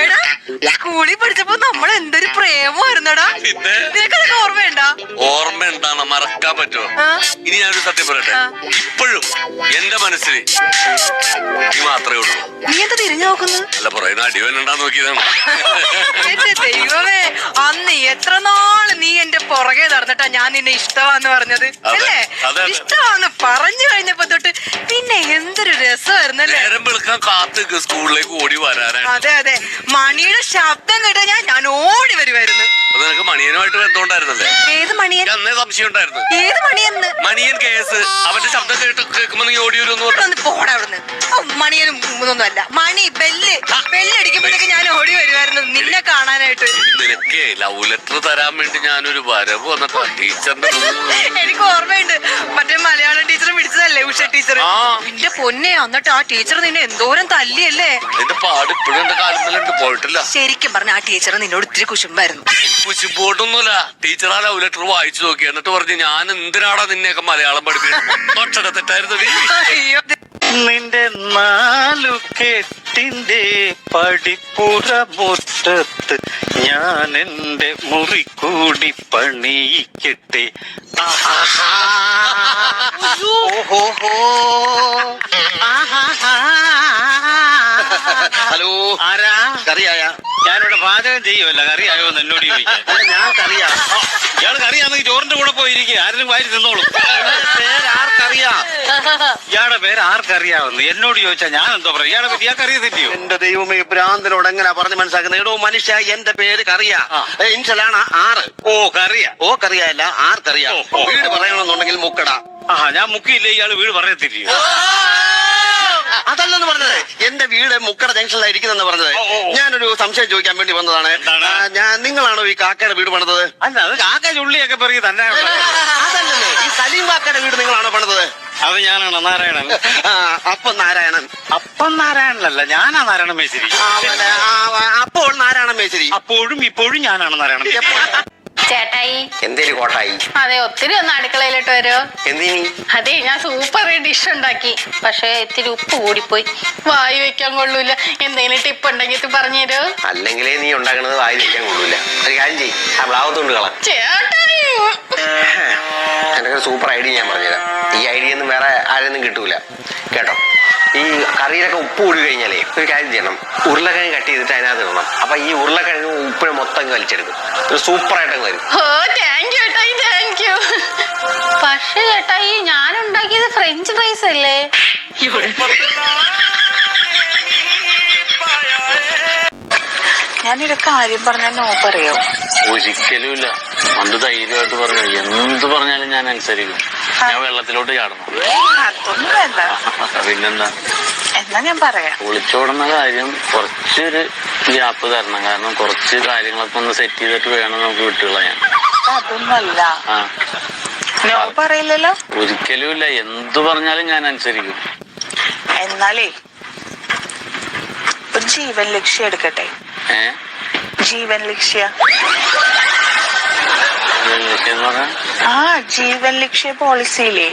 എടാ സ്കൂളിൽ പഠിച്ചപ്പോ നമ്മൾ എന്തൊരു പ്രേമമായിരുന്നടാ. നിനക്കതൊക്കെ ഓർമ്മയുണ്ടാ? ഓർമ്മയുണ്ടാന്ന് മറക്കാൻ പറ്റുമോ? ഇനി ഞാനൊരു സത്യം പറയട്ടെ, ഇപ്പോഴും എന്റെ മനസ്സിൽ നീ മാത്രമേ ഉള്ളൂ. നീ എന്താ തിരിഞ്ഞു നോക്കുന്നു? അല്ല പറയുന്ന അടിവനുണ്ടാ നോക്കിയതാണ്. എന്റെ ദൈവമേ, അന്ന് എത്ര നാള് നീ എന്റെ പുറകെ നടന്നിട്ടാ ഞാൻ നിന്നെ ഇഷ്ടമാന്ന് പറഞ്ഞത് അല്ലേ? ഇഷ്ടമാന്ന് പറഞ്ഞു കഴിഞ്ഞപ്പോ തൊട്ട് പിന്നെ എന്തൊരു രസമായിരുന്നല്ലേ. നേരം വെളുക്കാൻ കാത്ത് സ്കൂളിലേക്ക് ഓടി വരാനാണ്. അതെ അതെ, മണിയുടെ ശബ്ദം കേട്ടാ ഞാൻ ഓടി വരുമായിരുന്നു. അത് നിനക്ക് മണിയനുമായിട്ട് ബന്ധമുണ്ടായിരുന്നല്ലേ? ഏത് മണിയൻ? അന്നേ സംശയം ഉണ്ടായിരുന്നു. ഏത് മണിയെന്ന്? മണിയൻ കേസ്. അവന്റെ ശബ്ദം കേൾക്കുമ്പോ നീ ഓടി വരുമെന്ന് പോടാ അവിടുന്ന്. മണിയനും ഒന്നും അല്ല, മണി ബെല്ലടിക്കുമ്പോഴത്തേക്ക് ഞാൻ ഓടി വരുമായിരുന്നു നിന്നെ കാണാനായിട്ട്. നിനക്ക് ലവ് ലെറ്റർ തരാൻ വേണ്ടി ഞാനൊരു വരവ് വന്നപ്പോ ടീച്ചറിന്റെ എനിക്ക് ഓർമ്മയുണ്ട്, മറ്റേ മലയാളം ടീച്ചർ പിടിച്ചതല്ലേ, ഉഷ ടീച്ചർ. നിന്റെ പൊന്നെ, എന്നിട്ട് ആ ടീച്ചർ നിന്നെ എന്തോരം തല്ലിയല്ലേ. എന്റെ പാട് ഇപ്പോഴും എന്റെ കാലത്തിലുണ്ട്, പോയിട്ടില്ല. ശരിക്കും പറഞ്ഞ ആ ടീച്ചർ നിന്നോട് ഇത്തിരി കുശുമ്പായിരുന്നു. കുശുമ്പോട്ടൊന്നുമില്ല, ടീച്ചർ ആ ലവ് ലെറ്റർ വായിച്ചു നോക്കി, എന്നിട്ട് പറഞ്ഞു ഞാൻ എന്തിനാടാ നിന്നെയൊക്കെ മലയാളം പഠിപ്പിക്കുന്നത്. ഒട്ടട തെറ്റായിരുന്നു. നിന്റെ 4 കെട്ടിന്റെ പടിപ്പുറ മുറ്റത്ത് ഞാൻ എന്റെ മുറി കൂടി പണിയിക്കട്ടെ. ഹലോ, ആരാ? കറിയായ? ഞാനിവിടെ പാചകം ചെയ്യുമല്ല, കറിയായോ എന്ന് എന്നോട് ചോദിക്കാം. ഞാൻ കറിയാ. ഇയാൾ കറിയാണെങ്കിൽ ചോറിന്റെ കൂടെ പോയിരിക്കും, ആരെങ്കിലും വാരി തിന്നോളൂ. പേരാർക്കറിയാ? ഇയാളുടെ പേര് ആർക്കറിയാവുന്നു എന്നോട് ചോദിച്ചാൽ ഞാൻ എന്തോ പറയാം? ഇയാളെ പറ്റി ഇയാൾക്ക് അറിയത്തില്ലയോ? എന്റെ ദൈവമേ, ഭ്രാന്തനോട് എങ്ങനെ പറഞ്ഞ് മനസ്സിലാക്കുന്നത്? എടോ മനുഷ്യ, എന്റെ പേര് കറിയാ. ഇൻഷലാണ് 6. ഓ കറിയാ? ഓ കറിയല്ല, ആർക്കറിയാ. വീട് പറയണമെന്നുണ്ടെങ്കിൽ മുക്കട. ഞാൻ മുക്കിയില്ലേ, ഇയാള് വീട് പറയത്തില്ലയോ? അതല്ലെന്ന് പറഞ്ഞത്, എന്റെ വീട് മുക്കട ജംഗ്ഷനിലായിരിക്കുന്നെന്ന് പറഞ്ഞത്. ഞാനൊരു സംശയം ചോദിക്കാൻ വേണ്ടി വന്നതാണ്. നിങ്ങളാണോ ഈ കാക്കയുടെ വീട് പണിതത്? അല്ല, അത് കാക്ക ചുള്ളിയൊക്കെ പറയും തന്നെ. അതല്ലേ, ഈ സലീം കാക്കയുടെ വീട് നിങ്ങളാണോ പണിതത്? അത് ഞാനാണ് നാരായണൻ. അപ്പം നാരായണൻ. അപ്പം നാരായണനല്ല, ഞാനാ നാരായണൻ മേശിരി. അപ്പോൾ നാരായണൻ മേശിരി. അപ്പോഴും ഇപ്പോഴും ഞാനാണ് നാരായണൻ. ചേട്ടായി, എന്തേലും കോട്ടായി? അതെ, ഒത്തിരി ഒന്ന് അടുക്കളയിലോട്ട് വരുമോ? എന്തിനി? അതെ, ഞാൻ സൂപ്പർ ഡിഷ് ഉണ്ടാക്കി, പക്ഷെ ഇത്തിരി ഉപ്പ് കൂടിപ്പോയി. വായി വെക്കാൻ കൊള്ളൂല. എന്തെങ്കിലും ടിപ്പ് ഉണ്ടെങ്കിൽ പറഞ്ഞു തരോ? അല്ലെങ്കിലേ നീ ഉണ്ടാക്കണത് വായി വെക്കാൻ കൊള്ളൂല. ഒരു കാര്യം ചെയ്യ്, ആ ബ്ലാവത്തോണ്ട് കള. ചേട്ടായി, എനിക്കൊരു സൂപ്പർ ഐഡിയ ഞാൻ പറഞ്ഞുതരാം. ഈ ഐഡിയ ഒന്നും വേറെ ആരൊന്നും കിട്ടൂല കേട്ടോ. ഈ കറിയിലൊക്കെ ഉപ്പ് കൂടി കഴിഞ്ഞാലേ ഒരു കാര്യം ചെയ്യണം, ഉരുളക്കിഴങ്ങ് കട്ട് ചെയ്തിട്ട് അതിനകത്ത് ഇടണം. അപ്പൊ ഈ ഉരുളക്കിഴങ്ങ് ഉപ്പിനെ മൊത്തം വലിച്ചെടുക്കും, ഒരു സൂപ്പർ ആയിട്ടങ്ങ് വരും. ഓ താങ്ക് യു ചേട്ടായി, താങ്ക് യു. പക്ഷെ ചേട്ടായി, ഞാൻ ഉണ്ടാക്കിയത് ഫ്രഞ്ച് ഫ്രൈസ് അല്ലേ? ഞാനൊരു കാര്യം പറഞ്ഞാൽ നോ പറയോ? ഒരിക്കലും ഇല്ല. പണ്ട് ധൈര്യമായിട്ട് പറഞ്ഞു, എന്ത് പറഞ്ഞാലും ഞാൻ അനുസരിക്കും. ഞാൻ വെള്ളത്തിലോട്ട് ചാടണം. അതൊന്നും വേണ്ട. പിന്നെന്താ? എന്നാ ഞാൻ പറയാം. ഒളിച്ചോടുന്ന കാര്യം കുറച്ചൊരു ഗ്യാപ്പ് തരണം. കാരണം കുറച്ച് കാര്യങ്ങളൊക്കെ ഒന്ന് സെറ്റ് ചെയ്തിട്ട് വേണം നമുക്ക് വിട്ടുകളയാൻ. അതൊന്നല്ല. നോ പറയില്ലല്ലോ? ഒരിക്കലും ഇല്ല, എന്തു പറഞ്ഞാലും ഞാൻ അനുസരിക്കും. എന്നാലേ ഒരു ജീവൻ ലക്ഷ്യം എടുക്കട്ടെ. ജീവൻ ലക്ഷ്യ ജീവൻ ലക്ഷ്യ പോളിസിയില്ലേ,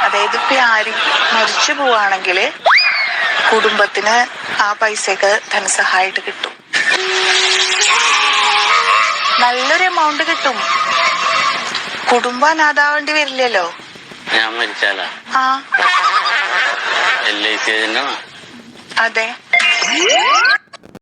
അതായത് ഇപ്പൊ ആരും മരിച്ചു പോവാണെങ്കില് കുടുംബത്തിന് ആ പൈസക്ക് ധനസഹായിട്ട് കിട്ടും. നല്ലൊരു എമൗണ്ട് കിട്ടും. കുടുംബം അനാഥാവേണ്ടി വരില്ലല്ലോ. ഞാൻ മരിച്ചാലാ? LIC ഏജന്റാണോ? അതെ.